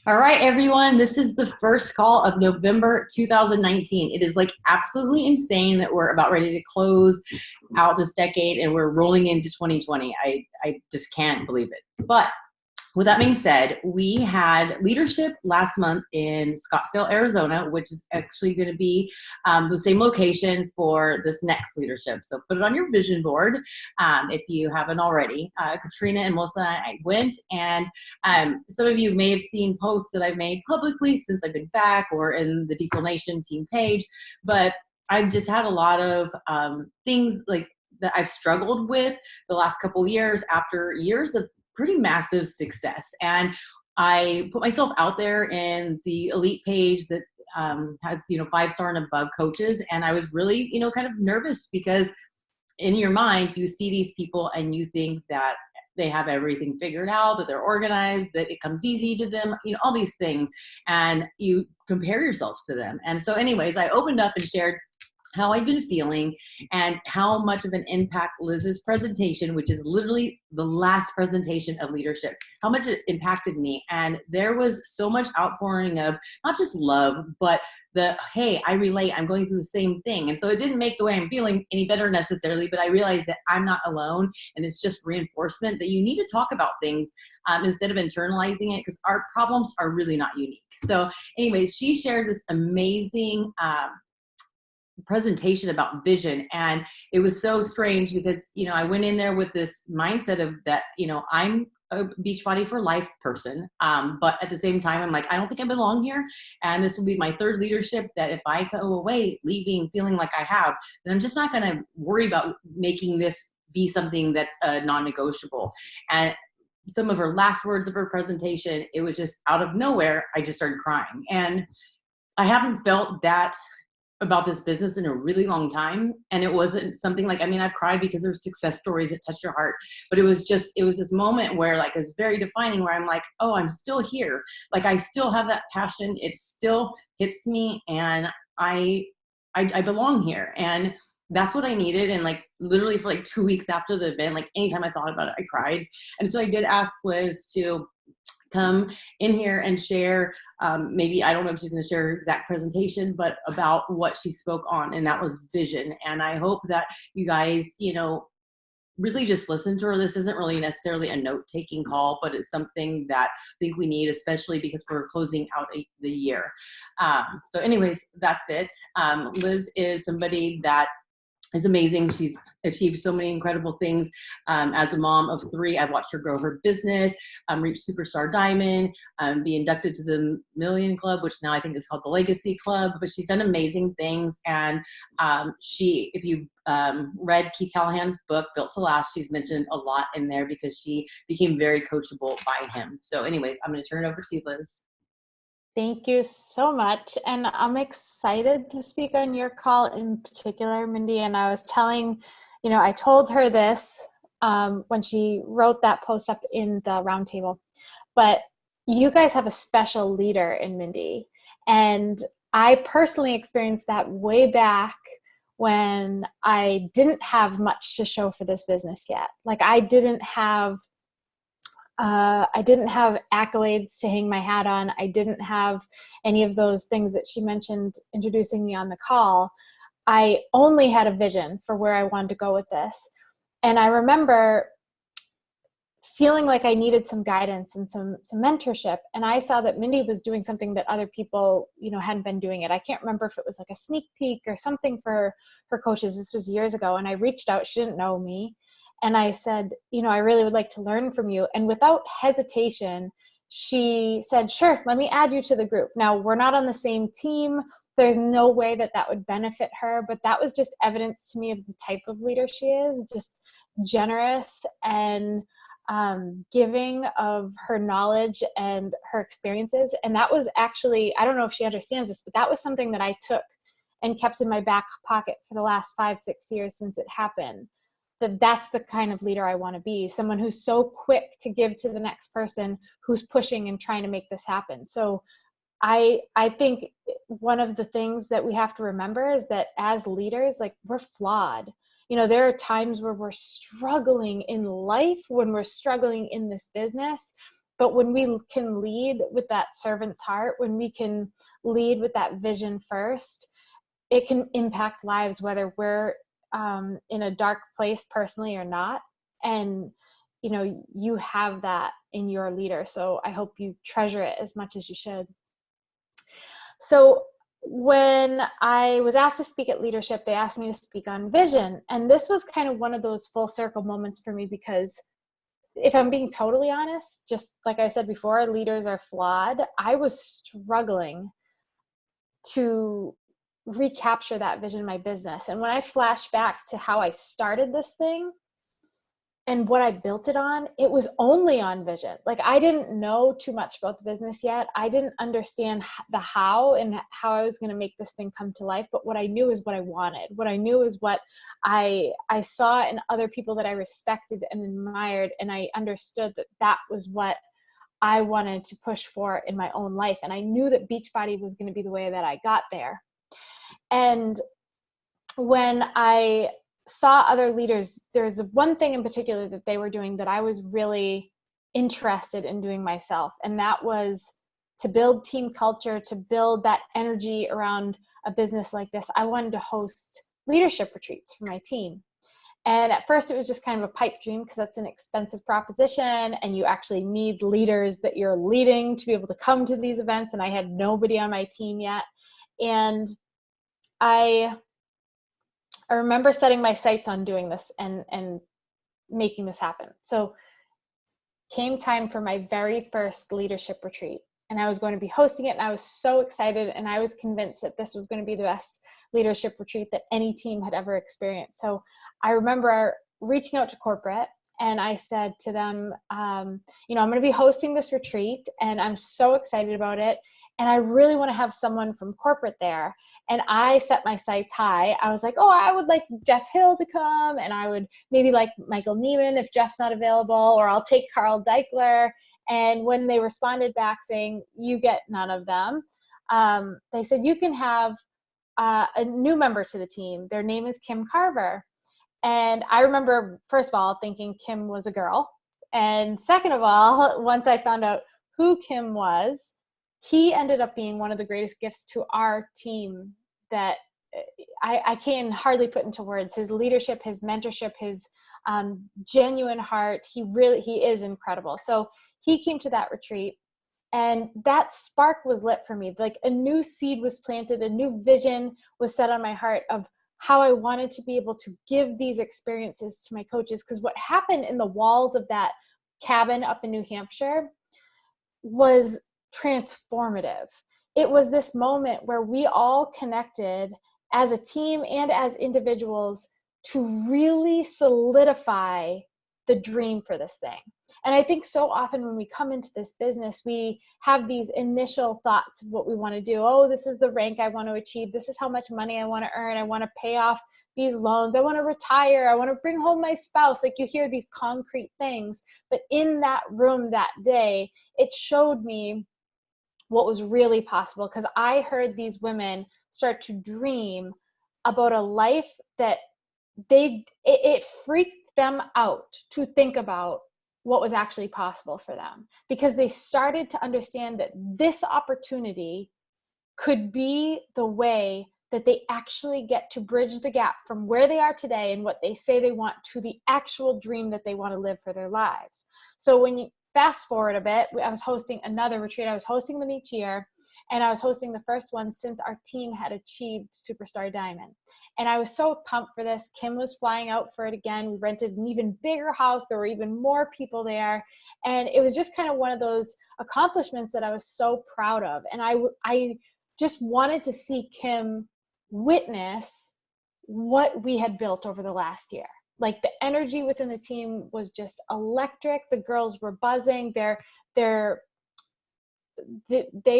All right, everyone. This is the first call of November 2019. It is like absolutely insane that we're about ready to close out this decade and we're rolling into 2020. I just can't believe it. But with that being said, we had leadership last month in Scottsdale, Arizona, which is actually going to be the same location for this next leadership. So put it on your vision board if you haven't already. Katrina and Melissa and I went, and some of you may have seen posts that I've made publicly since I've been back or in the Diesel Nation team page, but I've just had a lot of things like that I've struggled with the last couple years after years of pretty massive success. And I put myself out there in the elite page that has, 5-star and above coaches. And I was really, kind of nervous because in your mind, you see these people and you think that they have everything figured out, that they're organized, that it comes easy to them, all these things. And you compare yourself to them. And so anyways, I opened up and shared how I've been feeling and how much of an impact Liz's presentation, which is literally the last presentation of leadership, how much it impacted me. And there was so much outpouring of not just love, but hey, I relate, I'm going through the same thing. And so it didn't make the way I'm feeling any better necessarily, but I realized that I'm not alone. And it's just reinforcement that you need to talk about things instead of internalizing it, because our problems are really not unique. So anyways, she shared this amazing presentation about vision, and it was so strange because I went in there with this mindset of that I'm a Beachbody for Life person, but at the same time I'm like, I don't think I belong here, and this will be my third leadership that if I go away leaving feeling like I have, then I'm just not going to worry about making this be something that's non-negotiable. And some of her last words of her presentation, it was just out of nowhere, I just started crying. And I haven't felt that about this business in a really long time. And it wasn't something like, I've cried because there's success stories that touch your heart, but it was this moment where like, it's very defining where I'm like, oh, I'm still here. Like I still have that passion. It still hits me and I belong here. And that's what I needed. And like literally for like 2 weeks after the event, like anytime I thought about it, I cried. And so I did ask Liz to come in here and share, maybe, I don't know if she's going to share her exact presentation, but about what she spoke on, and that was vision. And I hope that you guys, really just listen to her. This isn't really necessarily a note-taking call, but it's something that I think we need, especially because we're closing out the year. So anyways, that's it. Liz is somebody that is amazing. She's achieved so many incredible things. As a mom of 3, I've watched her grow her business, reach Superstar Diamond, be inducted to the Million Club, which now I think is called the Legacy Club, but she's done amazing things. And if you read Keith Callahan's book, Built to Last, she's mentioned a lot in there because she became very coachable by him. So anyways, I'm going to turn it over to you, Liz. Thank you so much. And I'm excited to speak on your call in particular, Mindy. And I was I told her this when she wrote that post up in the roundtable, but you guys have a special leader in Mindy. And I personally experienced that way back when I didn't have much to show for this business yet. Like I didn't have accolades to hang my hat on. I didn't have any of those things that she mentioned introducing me on the call. I only had a vision for where I wanted to go with this. And I remember feeling like I needed some guidance and some mentorship. And I saw that Mindy was doing something that other people, hadn't been doing it. I can't remember if it was like a sneak peek or something for her coaches. This was years ago. And I reached out. She didn't know me. And I said, I really would like to learn from you. And without hesitation, she said, sure, let me add you to the group. Now, we're not on the same team. There's no way that would benefit her. But that was just evidence to me of the type of leader she is, just generous and giving of her knowledge and her experiences. And that was actually, I don't know if she understands this, but that was something that I took and kept in my back pocket for the last 5-6 years since it happened. That's the kind of leader I want to be, someone who's so quick to give to the next person who's pushing and trying to make this happen. So I think one of the things that we have to remember is that as leaders, like we're flawed. There are times where we're struggling in life, when we're struggling in this business, But when we can lead with that servant's heart, when we can lead with that vision first, it can impact lives, whether we're in a dark place personally or not. And, you know, you have that in your leader. So I hope you treasure it as much as you should. So when I was asked to speak at leadership, they asked me to speak on vision. And this was kind of one of those full circle moments for me, because if I'm being totally honest, just like I said before, leaders are flawed. I was struggling to recapture that vision in my business. And when I flash back to how I started this thing and what I built it on, it was only on vision. Like, I didn't know too much about the business yet. I didn't understand the how and how I was going to make this thing come to life. But what I knew is what I wanted. What I knew is what I saw in other people that I respected and admired. And I understood that that was what I wanted to push for in my own life. And I knew that Beachbody was going to be the way that I got there. And when I saw other leaders, there's one thing in particular that they were doing that I was really interested in doing myself. And that was to build team culture, to build that energy around a business like this. I wanted to host leadership retreats for my team. And at first it was just kind of a pipe dream, because that's an expensive proposition and you actually need leaders that you're leading to be able to come to these events. And I had nobody on my team yet. And I remember setting my sights on doing this and making this happen. So came time for my very first leadership retreat, and I was going to be hosting it. And I was so excited, and I was convinced that this was going to be the best leadership retreat that any team had ever experienced. So I remember reaching out to corporate, and I said to them, I'm going to be hosting this retreat and I'm so excited about it. And I really want to have someone from corporate there. And I set my sights high. I was like, oh, I would like Jeff Hill to come, and I would maybe like Michael Neiman if Jeff's not available, or I'll take Carl Deichler. And when they responded back saying, you get none of them, they said, you can have a new member to the team. Their name is Kim Carver. And I remember, first of all, thinking Kim was a girl. And second of all, once I found out who Kim was, he ended up being one of the greatest gifts to our team that I can hardly put into words. His leadership, his mentorship, his genuine heart, he is incredible. So he came to that retreat, and that spark was lit for me. Like, a new seed was planted, a new vision was set on my heart of how I wanted to be able to give these experiences to my coaches. Because what happened in the walls of that cabin up in New Hampshire was transformative. It was this moment where we all connected as a team and as individuals to really solidify the dream for this thing. And I think so often when we come into this business, we have these initial thoughts of what we want to do. Oh, this is the rank I want to achieve. This is how much money I want to earn. I want to pay off these loans. I want to retire. I want to bring home my spouse. Like, you hear these concrete things. But in that room that day, it showed me what was really possible, because I heard these women start to dream about a life that it freaked them out to think about what was actually possible for them, because they started to understand that this opportunity could be the way that they actually get to bridge the gap from where they are today and what they say they want to the actual dream that they want to live for their lives. So when you fast forward a bit, I was hosting another retreat. I was hosting them each year, and I was hosting the first one since our team had achieved Superstar Diamond. And I was so pumped for this. Kim was flying out for it again. We rented an even bigger house. There were even more people there. And it was just kind of one of those accomplishments that I was so proud of. And I just wanted to see Kim witness what we had built over the last year. Like, the energy within the team was just electric. The girls were buzzing. They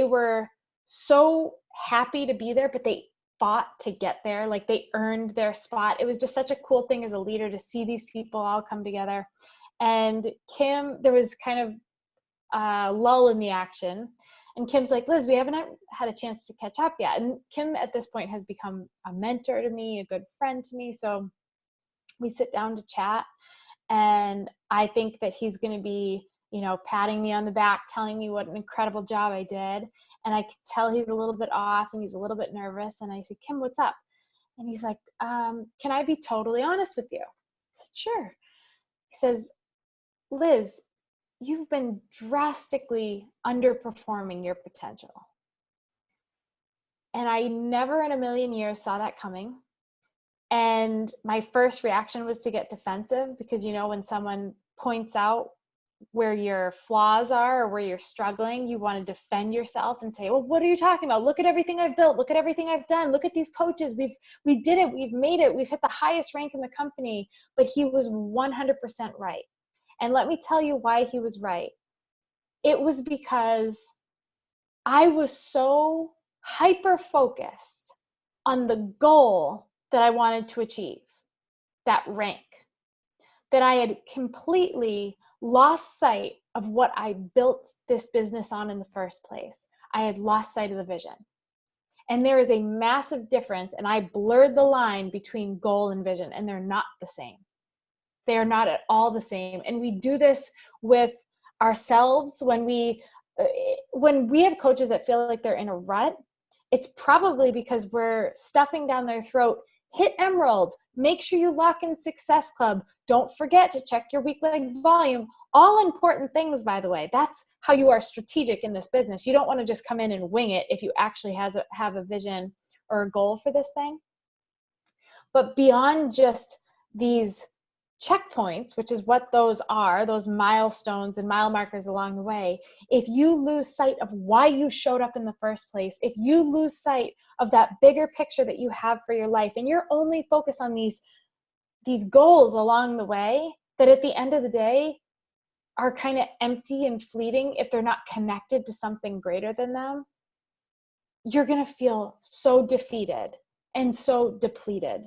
were so happy to be there, but they fought to get there. Like, they earned their spot. It was just such a cool thing as a leader to see these people all come together. And Kim, there was kind of a lull in the action. And Kim's like, Liz, we haven't had a chance to catch up yet. And Kim at this point has become a mentor to me, a good friend to me. So we sit down to chat. And I think that he's going to be patting me on the back, telling me what an incredible job I did. And I could tell he's a little bit off and he's a little bit nervous. And I said, Kim, what's up? And he's like, can I be totally honest with you? I said, sure. He says, Liz, you've been drastically underperforming your potential. And I never in a million years saw that coming. And my first reaction was to get defensive because, when someone points out where your flaws are or where you're struggling, you want to defend yourself and say, well, what are you talking about? Look at everything I've built. Look at everything I've done. Look at these coaches. We did it. We've made it. We've hit the highest rank in the company. But he was 100% right. And let me tell you why he was right. It was because I was so hyper-focused on the goal that I wanted to achieve, that rank, that I had completely lost sight of what I built this business on in the first place. I had lost sight of the vision. And there is a massive difference, and I blurred the line between goal and vision, and they're not the same. They are not at all the same. And we do this with ourselves when we have coaches that feel like they're in a rut. It's probably because we're stuffing down their throat, hit Emerald, make sure you lock in Success Club. Don't forget to check your weekly volume. All important things, by the way. That's how you are strategic in this business. You don't want to just come in and wing it if you actually have a vision or a goal for this thing. But beyond just these checkpoints, which is what those are, those milestones and mile markers along the way, if you lose sight of why you showed up in the first place, if you lose sight of that bigger picture that you have for your life, and you're only focused on these goals along the way that at the end of the day are kind of empty and fleeting if they're not connected to something greater than them, you're going to feel so defeated and so depleted.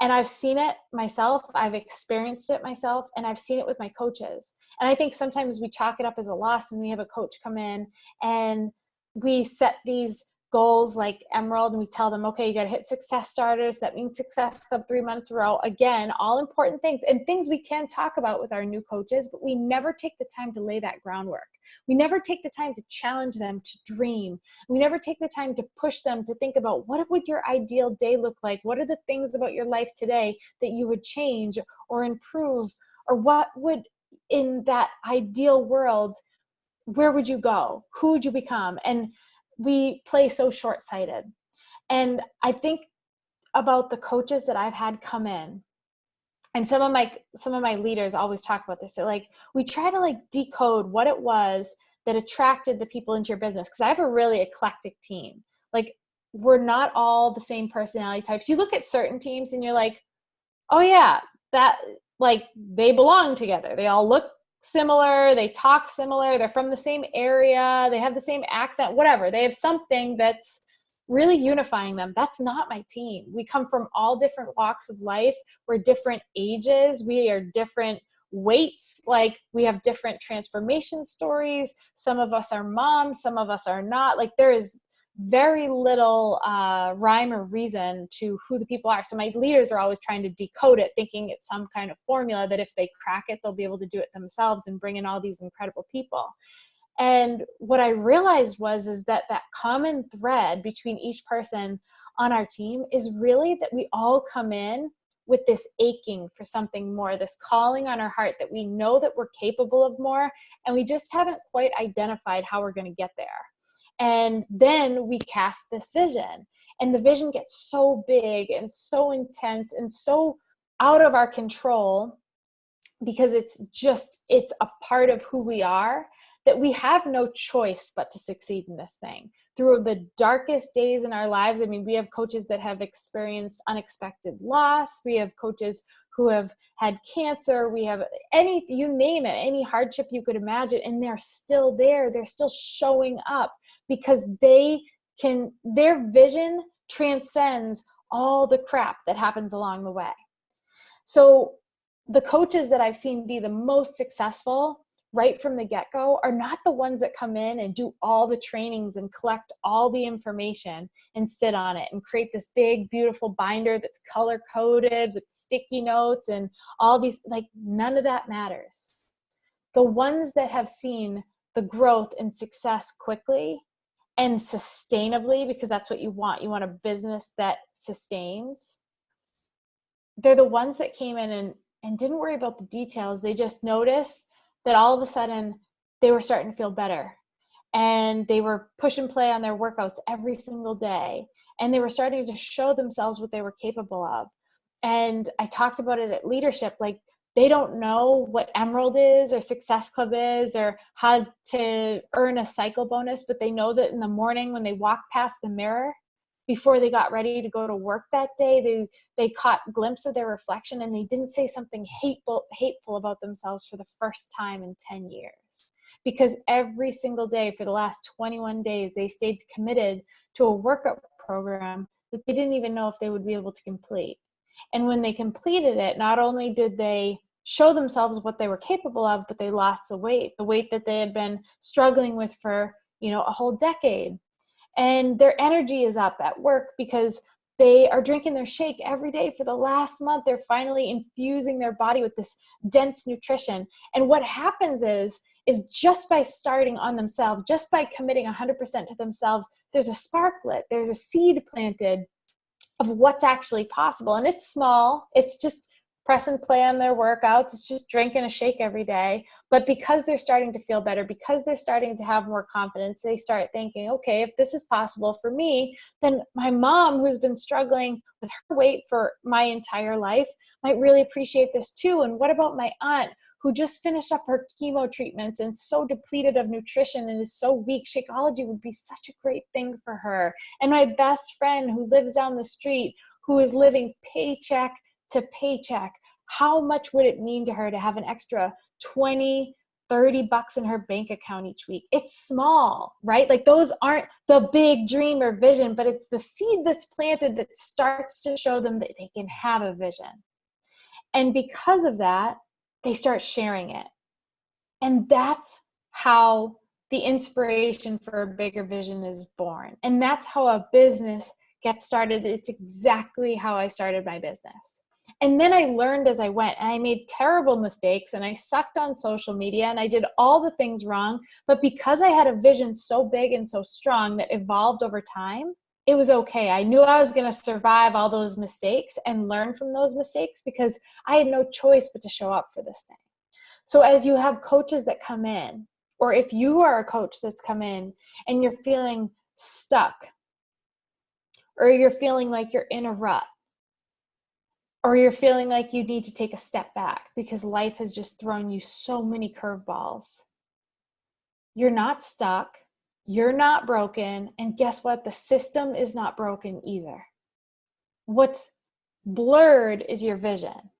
And I've seen it myself, I've experienced it myself, and I've seen it with my coaches. And I think sometimes we chalk it up as a loss when we have a coach come in and we set these goals like Emerald and we tell them, okay, you got to hit Success Starters. That means Success Club 3 months in a row. Again, all important things and things we can talk about with our new coaches, but we never take the time to lay that groundwork. We never take the time to challenge them to dream. We never take the time to push them to think about what would your ideal day look like? What are the things about your life today that you would change or improve? Or what would, in that ideal world, where would you go? Who would you become? And we play so short-sighted. And I think about the coaches that I've had come in, and some of my leaders always talk about this. So like, we try to like decode what it was that attracted the people into your business. Because I have a really eclectic team. Like, we're not all the same personality types. You look at certain teams and you're like, oh yeah, that, like, they belong together. They all look similar, they talk similar, they're from the same area, they have the same accent, whatever. They have something that's really unifying them. That's not my team. We come from all different walks of life. We're different ages. We are different weights. Like, we have different transformation stories. Some of us are moms, some of us are not. Like, there is very little rhyme or reason to who the people are. So my leaders are always trying to decode it, thinking it's some kind of formula that if they crack it, they'll be able to do it themselves and bring in all these incredible people. And what I realized is that common thread between each person on our team is really that we all come in with this aching for something more, this calling on our heart that we know that we're capable of more, and we just haven't quite identified how we're going to get there. And then we cast this vision, and the vision gets so big and so intense and so out of our control because it's a part of who we are, that we have no choice but to succeed in this thing. Through the darkest days in our lives, I mean, we have coaches that have experienced unexpected loss. We have coaches who have had cancer. We have you name it, any hardship you could imagine, and they're still there. They're still showing up because their vision transcends all the crap that happens along the way. So the coaches that I've seen be the most successful right from the get-go are not the ones that come in and do all the trainings and collect all the information and sit on it and create this big, beautiful binder that's color-coded with sticky notes and all these, like, none of that matters. the ones that have seen the growth and success quickly and sustainably, because that's what you want. You want a business that sustains. They're the ones that came in and didn't worry about the details. They just noticed that all of a sudden they were starting to feel better, and they were push and play on their workouts every single day, and they were starting to show themselves what they were capable of. And I talked about it at leadership, like, they don't know what Emerald is or Success Club is or how to earn a cycle bonus, but they know that in the morning when they walked past the mirror before they got ready to go to work that day, they caught a glimpse of their reflection, and they didn't say something hateful about themselves for the first time in 10 years. Because every single day for the last 21 days, they stayed committed to a workout program that they didn't even know if they would be able to complete. And when they completed it, not only did they show themselves what they were capable of, but they lost the weight that they had been struggling with for, a whole decade. And their energy is up at work because they are drinking their shake every day for the last month. They're finally infusing their body with this dense nutrition. And what happens is just by starting on themselves, just by committing 100% to themselves, there's a spark lit, there's a seed planted of what's actually possible. And it's small. It's just press and play on their workouts. It's just drinking a shake every day. But because they're starting to feel better, because they're starting to have more confidence, they start thinking, okay, if this is possible for me, then my mom, who's been struggling with her weight for my entire life, might really appreciate this too. And what about my aunt, who just finished up her chemo treatments and so depleted of nutrition and is so weak? Shakeology would be such a great thing for her. And my best friend who lives down the street, who is living paycheck to paycheck, how much would it mean to her to have an extra 20, $30 in her bank account each week? It's small, right? Like, those aren't the big dream or vision, but it's the seed that's planted that starts to show them that they can have a vision. And because of that, they start sharing it. And that's how the inspiration for a bigger vision is born. And that's how a business gets started. It's exactly how I started my business. And then I learned as I went, and I made terrible mistakes, and I sucked on social media, and I did all the things wrong. But because I had a vision so big and so strong that evolved over time, it was okay. I knew I was going to survive all those mistakes and learn from those mistakes, because I had no choice but to show up for this thing. So as you have coaches that come in, or if you are a coach that's come in and you're feeling stuck, or you're feeling like you're in a rut, or you're feeling like you need to take a step back because life has just thrown you so many curveballs, you're not stuck, you're not broken, and guess what? The system is not broken either. What's blurred is your vision.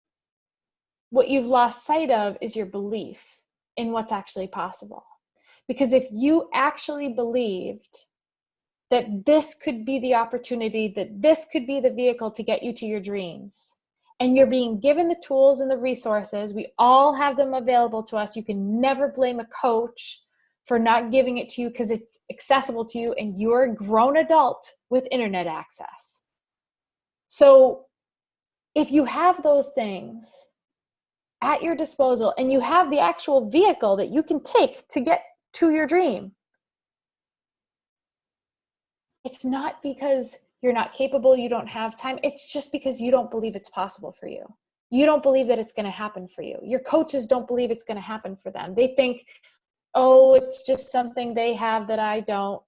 What you've lost sight of is your belief in what's actually possible. Because if you actually believed that this could be the opportunity, that this could be the vehicle to get you to your dreams, and you're being given the tools and the resources, we all have them available to us. You can never blame a coach for not giving it to you because it's accessible to you and you're a grown adult with internet access. So if you have those things at your disposal and you have the actual vehicle that you can take to get to your dream, it's not because you're not capable, you don't have time. It's just because you don't believe it's possible for you. You don't believe that it's going to happen for you. Your coaches don't believe it's going to happen for them. They think, oh, it's just something they have that I don't,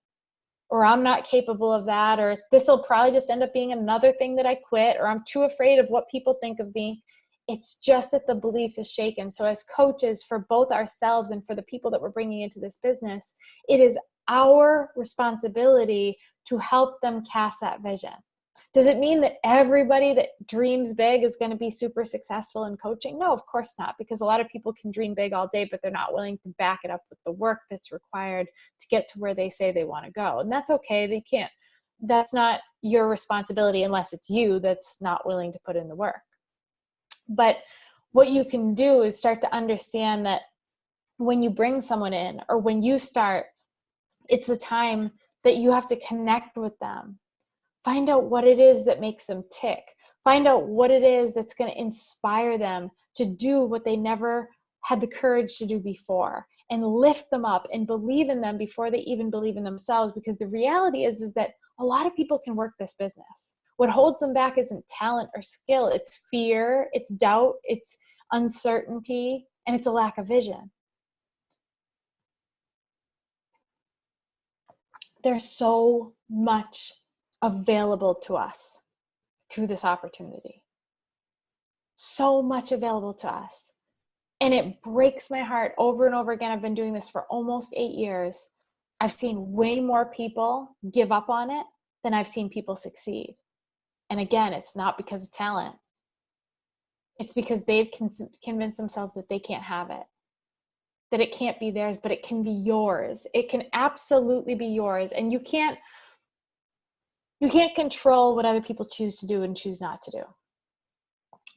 or I'm not capable of that, or this will probably just end up being another thing that I quit, or I'm too afraid of what people think of me. It's just that the belief is shaken. So as coaches, for both ourselves and for the people that we're bringing into this business, it is our responsibility to help them cast that vision. Does it mean that everybody that dreams big is going to be super successful in coaching? No, of course not, because a lot of people can dream big all day, but they're not willing to back it up with the work that's required to get to where they say they want to go. And that's okay. They can't. That's not your responsibility unless it's you that's not willing to put in the work. But what you can do is start to understand that when you bring someone in or when you start, it's the time that you have to connect with them. Find out what it is that makes them tick. Find out what it is that's going to inspire them to do what they never had the courage to do before, and lift them up and believe in them before they even believe in themselves. Because the reality is that a lot of people can work this business. What holds them back isn't talent or skill. It's fear, it's doubt, it's uncertainty, and it's a lack of vision. There's so much available to us through this opportunity. So much available to us. And it breaks my heart over and over again. I've been doing this for almost 8 years. I've seen way more people give up on it than I've seen people succeed. And again, it's not because of talent. It's because they've convinced themselves that they can't have it, that it can't be theirs, but it can be yours. It can absolutely be yours. And you can't control what other people choose to do and choose not to do.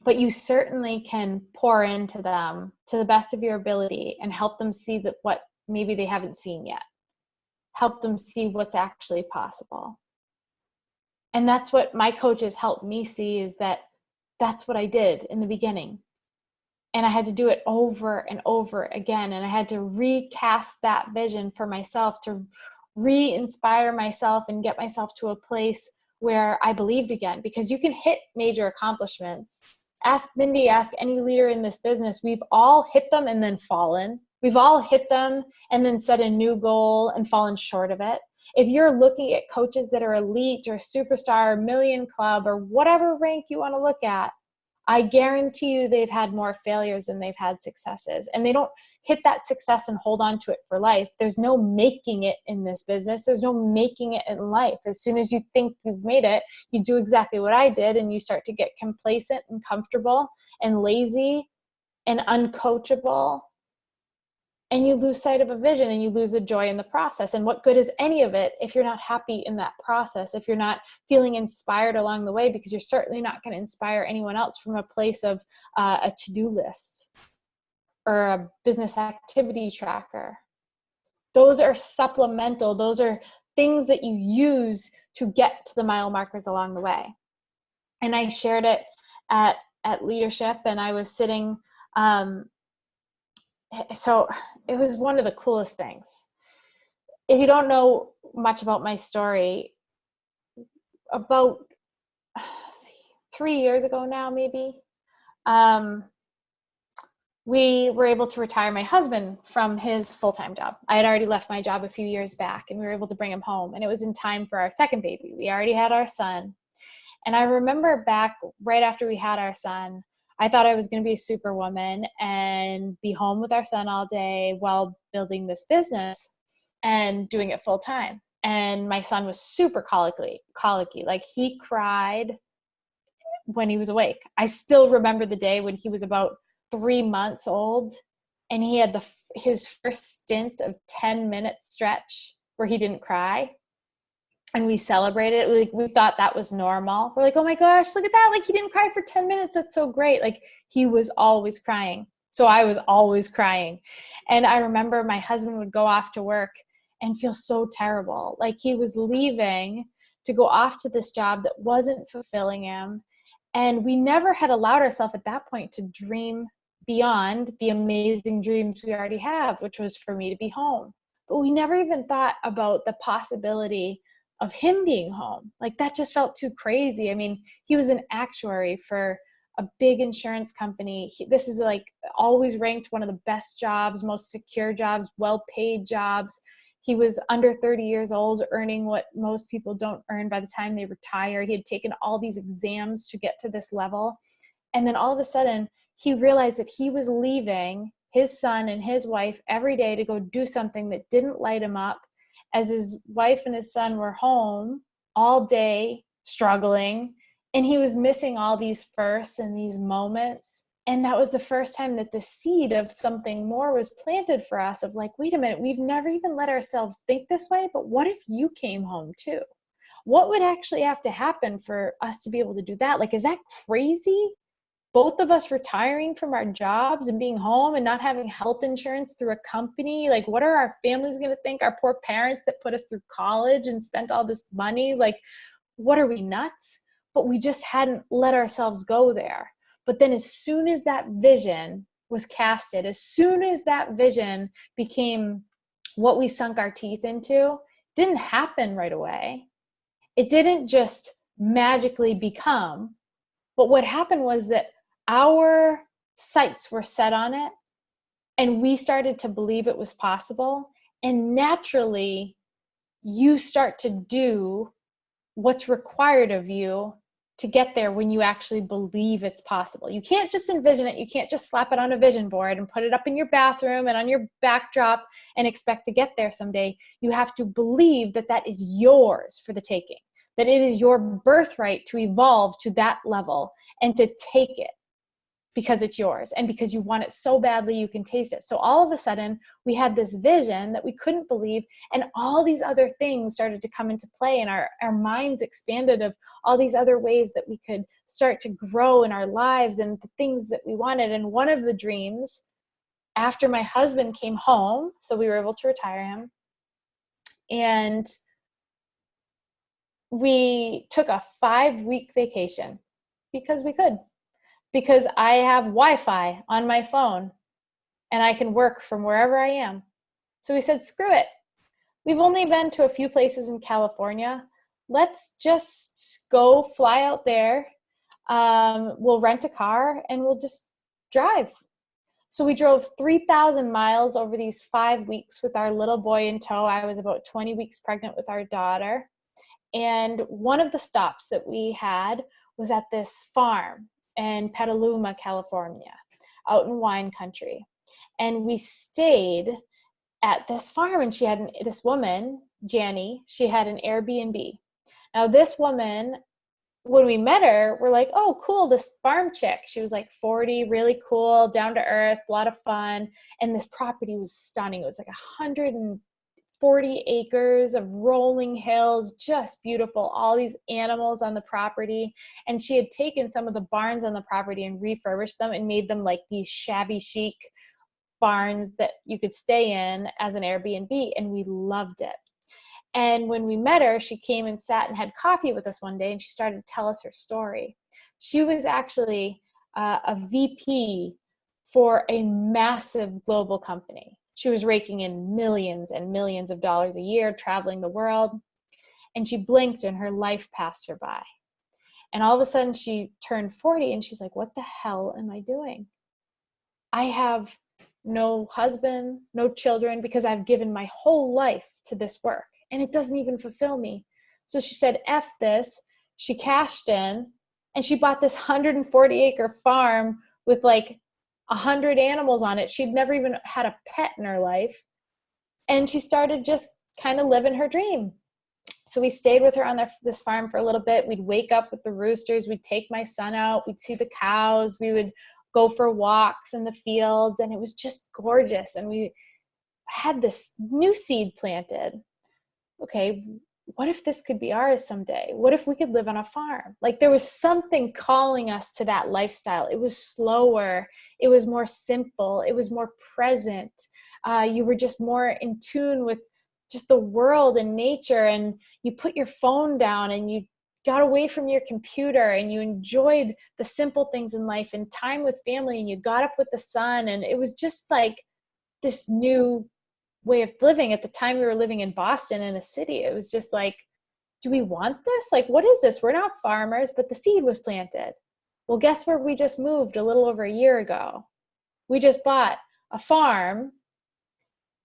But you certainly can pour into them to the best of your ability and help them see that what maybe they haven't seen yet. Help them see what's actually possible. And that's what my coaches helped me see, is that that's what I did in the beginning. And I had to do it over and over again. And I had to recast that vision for myself, to re-inspire myself and get myself to a place where I believed again. Because you can hit major accomplishments. Ask Mindy, ask any leader in this business. We've all hit them and then fallen. We've all hit them and then set a new goal and fallen short of it. If you're looking at coaches that are elite or superstar or million club or whatever rank you want to look at, I guarantee you they've had more failures than they've had successes. And they don't hit that success and hold on to it for life. There's no making it in this business. There's no making it in life. As soon as you think you've made it, you do exactly what I did, and you start to get complacent and comfortable and lazy and uncoachable. And you lose sight of a vision, and you lose the joy in the process. And what good is any of it if you're not happy in that process, if you're not feeling inspired along the way? Because you're certainly not going to inspire anyone else from a place of a to-do list or a business activity tracker. Those are supplemental. Those are things that you use to get to the mile markers along the way. And I shared it at leadership, and I was sitting, so it was one of the coolest things. If you don't know much about my story, about 3 years ago now, maybe, we were able to retire my husband from his full-time job. I had already left my job a few years back, and we were able to bring him home. And it was in time for our second baby. We already had our son. And I remember back right after we had our son, I thought I was going to be a superwoman and be home with our son all day while building this business and doing it full time. And my son was super colicky. Like, he cried when he was awake. I still remember the day when he was about 3 months old, and he had his first stint of 10-minute stretch where he didn't cry. And we celebrated it. Like, we thought that was normal. We're like, oh my gosh, look at that. Like, he didn't cry for 10 minutes. That's so great. Like, he was always crying. So I was always crying. And I remember my husband would go off to work and feel so terrible. Like, he was leaving to go off to this job that wasn't fulfilling him. And we never had allowed ourselves at that point to dream beyond the amazing dreams we already have, which was for me to be home. But we never even thought about the possibility of him being home. Like, that just felt too crazy. I mean, he was an actuary for a big insurance company. This is like always ranked one of the best jobs, most secure jobs, well-paid jobs. He was under 30 years old, earning what most people don't earn by the time they retire. He had taken all these exams to get to this level. And then all of a sudden, he realized that he was leaving his son and his wife every day to go do something that didn't light him up, as his wife and his son were home all day struggling. And he was missing all these firsts and these moments. And that was the first time that the seed of something more was planted for us, of like, wait a minute, we've never even let ourselves think this way, but what if you came home too? What would actually have to happen for us to be able to do that? Like, is that crazy? Both of us retiring from our jobs and being home and not having health insurance through a company. Like, what are our families going to think? Our poor parents that put us through college and spent all this money. Like, what are we, nuts? But we just hadn't let ourselves go there. But then as soon as that vision was casted. As soon as that vision became what we sunk our teeth into, didn't happen right away. It didn't just magically become, but what happened was that our sights were set on it, and we started to believe it was possible. And naturally, you start to do what's required of you to get there when you actually believe it's possible. You can't just envision it. You can't just slap it on a vision board and put it up in your bathroom and on your backdrop and expect to get there someday. You have to believe that that is yours for the taking, that it is your birthright to evolve to that level and to take it because it's yours and because you want it so badly you can taste it. So all of a sudden, we had this vision that we couldn't believe, and all these other things started to come into play, and our minds expanded of all these other ways that we could start to grow in our lives and the things that we wanted. And one of the dreams, after my husband came home, so we were able to retire him, and we took a 5-week vacation because we could. Because I have Wi-Fi on my phone and I can work from wherever I am. So we said, screw it. We've only been to a few places in California. Let's just go fly out there. We'll rent a car and we'll just drive. So we drove 3,000 miles over these 5 weeks with our little boy in tow. I was about 20 weeks pregnant with our daughter. And one of the stops that we had was at this farm in Petaluma, California, out in wine country. And we stayed at this farm, and she had this woman, Janny, she had an Airbnb. Now this woman, when we met her, we're like, oh, cool, this farm chick. She was like 40, really cool, down to earth, a lot of fun. And this property was stunning. It was like 140 acres of rolling hills, just beautiful, all these animals on the property. And she had taken some of the barns on the property and refurbished them and made them like these shabby chic barns that you could stay in as an Airbnb. And we loved it. And when we met her, she came and sat and had coffee with us one day, and she started to tell us her story. She was actually a VP for a massive global company. She was raking in millions and millions of dollars a year, traveling the world. And she blinked and her life passed her by. And all of a sudden she turned 40 and she's like, what the hell am I doing? I have no husband, no children, because I've given my whole life to this work and it doesn't even fulfill me. So she said, F this. She cashed in and she bought this 140-acre farm with like 100 animals on it. She'd never even had a pet in her life. And she started just kind of living her dream. So we stayed with her on this farm for a little bit. We'd wake up with the roosters. We'd take my son out. We'd see the cows. We would go for walks in the fields. And it was just gorgeous. And we had this new seed planted. Okay, what if this could be ours someday? What if we could live on a farm? Like there was something calling us to that lifestyle. It was slower. It was more simple. It was more present. You were just more in tune with just the world and nature, and you put your phone down and you got away from your computer and you enjoyed the simple things in life and time with family, and you got up with the sun, and it was just like this new way of living. At the time we were living in Boston in a city. It was just like, do we want this? Like, what is this? We're not farmers, but the seed was planted. Well, guess where we just moved a little over a year ago? We just bought a farm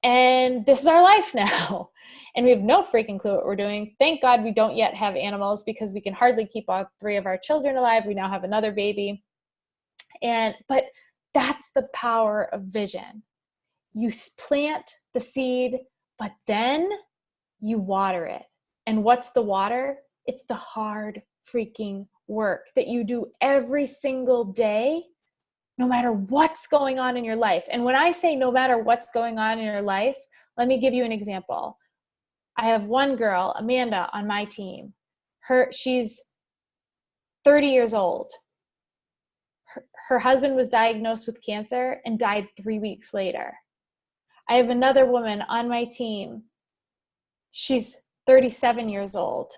and this is our life now. And we have no freaking clue what we're doing. Thank God we don't yet have animals because we can hardly keep all 3 of our children alive. We now have another baby. But that's the power of vision. You plant the seed, but then you water it. And what's the water? It's the hard freaking work that you do every single day, no matter what's going on in your life. And when I say no matter what's going on in your life, let me give you an example. I have one girl, Amanda, on my team. She's 30 years old. Her husband was diagnosed with cancer and died 3 weeks later. I have another woman on my team. She's 37 years old.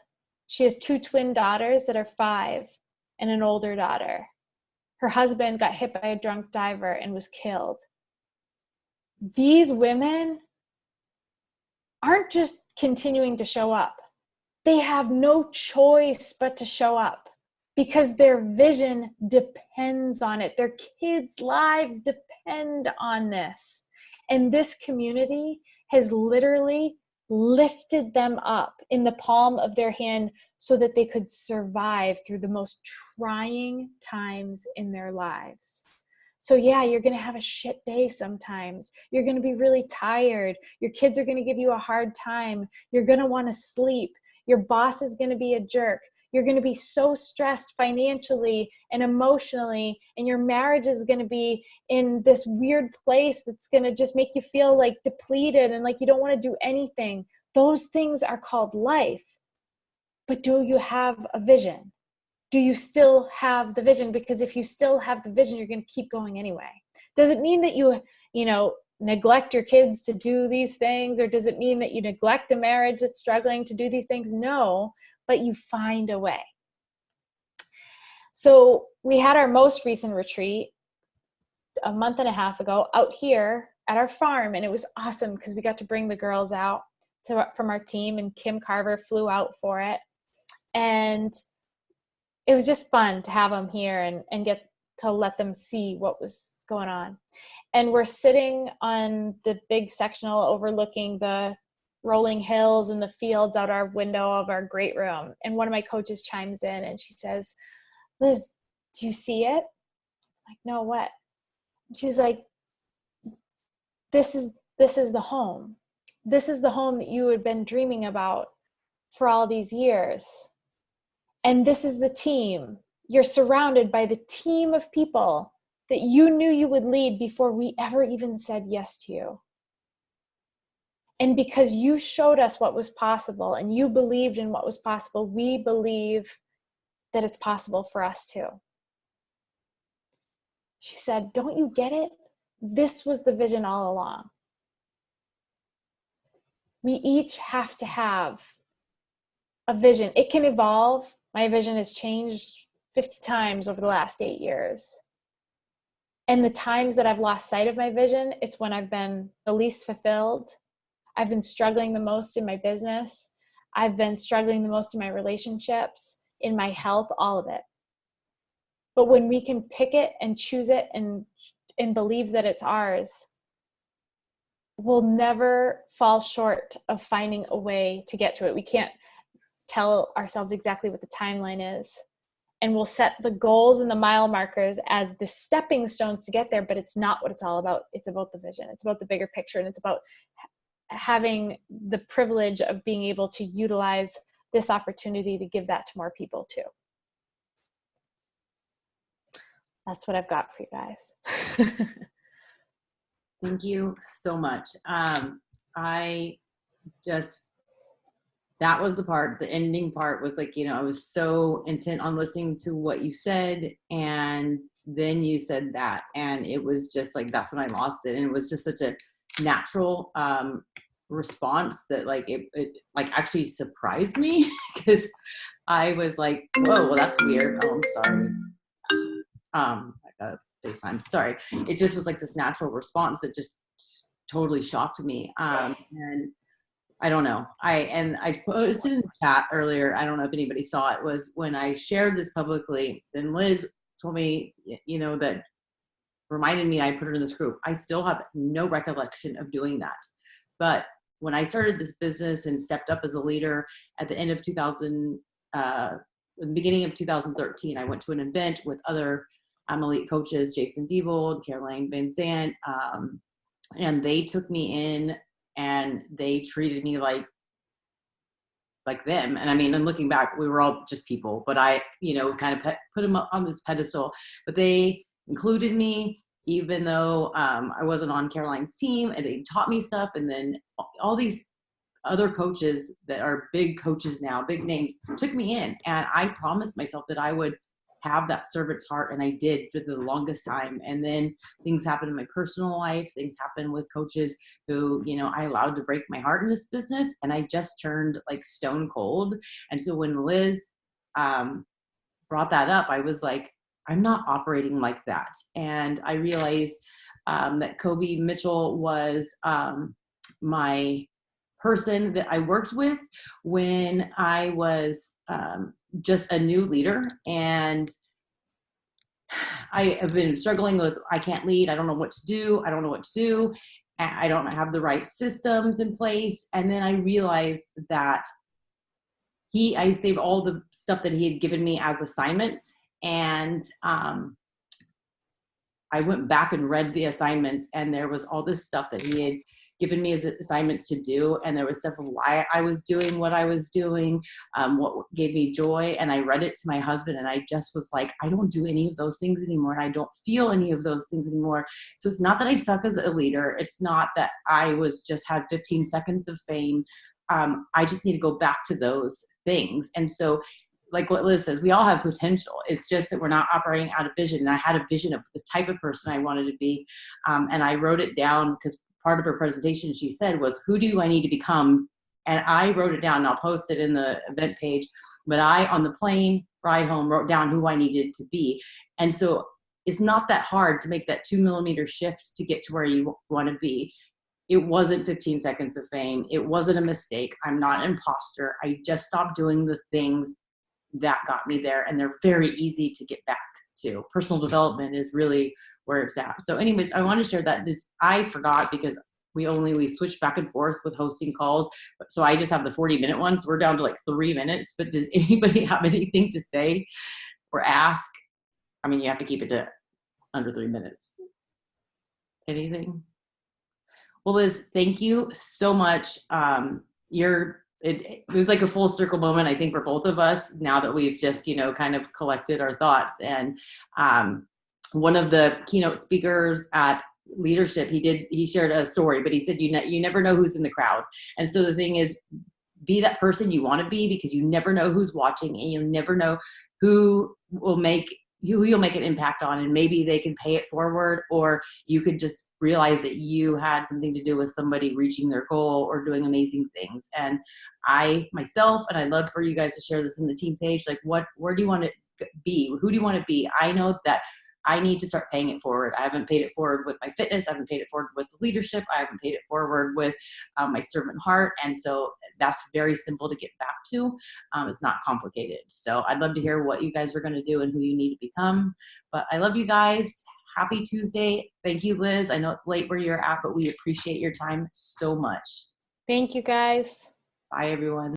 She has 2 twin daughters that are 5 and an older daughter. her husband got hit by a drunk driver and was killed. These women aren't just continuing to show up. They have no choice but to show up because their vision depends on it. Their kids' lives depend on this. And this community has literally lifted them up in the palm of their hand so that they could survive through the most trying times in their lives. So yeah, you're going to have a shit day sometimes. You're going to be really tired. Your kids are going to give you a hard time. You're going to want to sleep. Your boss is going to be a jerk. You're going to be so stressed financially and emotionally, and your marriage is going to be in this weird place that's going to just make you feel like depleted and like you don't want to do anything. Those things are called life. But do you have a vision? Do you still have the vision? Because if you still have the vision, you're going to keep going anyway. Does it mean that you neglect your kids to do these things? Or does it mean that you neglect a marriage that's struggling to do these things? No, but you find a way. So we had our most recent retreat a month and a half ago out here at our farm. And it was awesome because we got to bring the girls out from our team, and Kim Carver flew out for it. And it was just fun to have them here and get to let them see what was going on. And we're sitting on the big sectional overlooking the rolling hills and the fields out our window of our great room. And one of my coaches chimes in and she says, "Liz, do you see it?" I'm like, "No, what?" She's like, this is the home. This is the home that you had been dreaming about for all these years. And this is the team. You're surrounded by the team of people that you knew you would lead before we ever even said yes to you. And because you showed us what was possible and you believed in what was possible, we believe that it's possible for us too. She said, "Don't you get it? This was the vision all along." We each have to have a vision. It can evolve. My vision has changed 50 times over the last 8 years. And the times that I've lost sight of my vision, it's when I've been the least fulfilled. I've been struggling the most in my business. I've been struggling the most in my relationships, in my health, all of it. But when we can pick it and choose it and believe that it's ours, we'll never fall short of finding a way to get to it. We can't tell ourselves exactly what the timeline is. And we'll set the goals and the mile markers as the stepping stones to get there, but it's not what it's all about. It's about the vision. It's about the bigger picture. And it's about having the privilege of being able to utilize this opportunity to give that to more people too. That's what I've got for you guys. Thank you so much. That was the ending part was like, I was so intent on listening to what you said. And then you said that, and it was just like, that's when I lost it. And it was just such a natural response that like, it like actually surprised me because I was like, whoa, well, that's weird. Oh, I'm sorry. I got FaceTime. Sorry. It just was like this natural response that just totally shocked me. And I don't know. I posted in the chat earlier. I don't know if anybody saw it. Was when I shared this publicly, then Liz told me, that reminded me I put her in this group. I still have no recollection of doing that. But when I started this business and stepped up as a leader at the end of the beginning of 2013, I went to an event with other elite coaches, Jason Diebold, Caroline Van Zandt, and they took me in and they treated me like them. And I mean, and looking back, we were all just people, but I, kind of put them up on this pedestal, but they included me, even though I wasn't on Caroline's team, and they taught me stuff. And then all these other coaches that are big coaches now, big names, took me in, and I promised myself that I would have that servant's heart, and I did for the longest time. And then things happened in my personal life, things happened with coaches who, I allowed to break my heart in this business, and I just turned like stone cold. And so when Liz brought that up, I was like, I'm not operating like that. And I realized that Kobe Mitchell was my person that I worked with when I was just a new leader. And I have been struggling with, I can't lead. I don't know what to do. I don't know what to do. I don't have the right systems in place. And then I realized that I saved all the stuff that he had given me as assignments. And I went back and read the assignments, and there was all this stuff that he had given me as assignments to do. And there was stuff of why I was doing what I was doing, what gave me joy. And I read it to my husband, and I just was like, I don't do any of those things anymore. And I don't feel any of those things anymore. So it's not that I suck as a leader. It's not that I was just had 15 seconds of fame. I just need to go back to those things. And so, like what Liz says, we all have potential. It's just that we're not operating out of vision. And I had a vision of the type of person I wanted to be. And I wrote it down because part of her presentation, she said, was, who do I need to become? And I wrote it down, and I'll post it in the event page. But I, on the plane ride home, wrote down who I needed to be. And so it's not that hard to make that 2 millimeter shift to get to where you want to be. It wasn't 15 seconds of fame. It wasn't a mistake. I'm not an imposter. I just stopped doing the things that got me there, and they're very easy to get back to. Personal development is really where it's at. So anyways, I want to share that. I forgot because we switch back and forth with hosting calls, so I just have the 40-minute ones. We're down to like 3 minutes. But does anybody have anything to say or ask? I mean, you have to keep it to under 3 minutes. Anything? Well, Liz, thank you so much. It was like a full circle moment, I think, for both of us, now that we've just, kind of collected our thoughts. And one of the keynote speakers at Leadership, he shared a story, but he said, you never know who's in the crowd. And so the thing is, be that person you want to be, because you never know who's watching, and you never know who you'll make an impact on. And maybe they can pay it forward, or you could just realize that you had something to do with somebody reaching their goal or doing amazing things. And I'd love for you guys to share this in the team page, like where do you want to be? Who do you want to be? I know that I need to start paying it forward. I haven't paid it forward with my fitness. I haven't paid it forward with the leadership. I haven't paid it forward with my servant heart. And so that's very simple to get back to. It's not complicated. So I'd love to hear what you guys are going to do and who you need to become. But I love you guys. Happy Tuesday. Thank you, Liz. I know it's late where you're at, but we appreciate your time so much. Thank you, guys. Bye, everyone.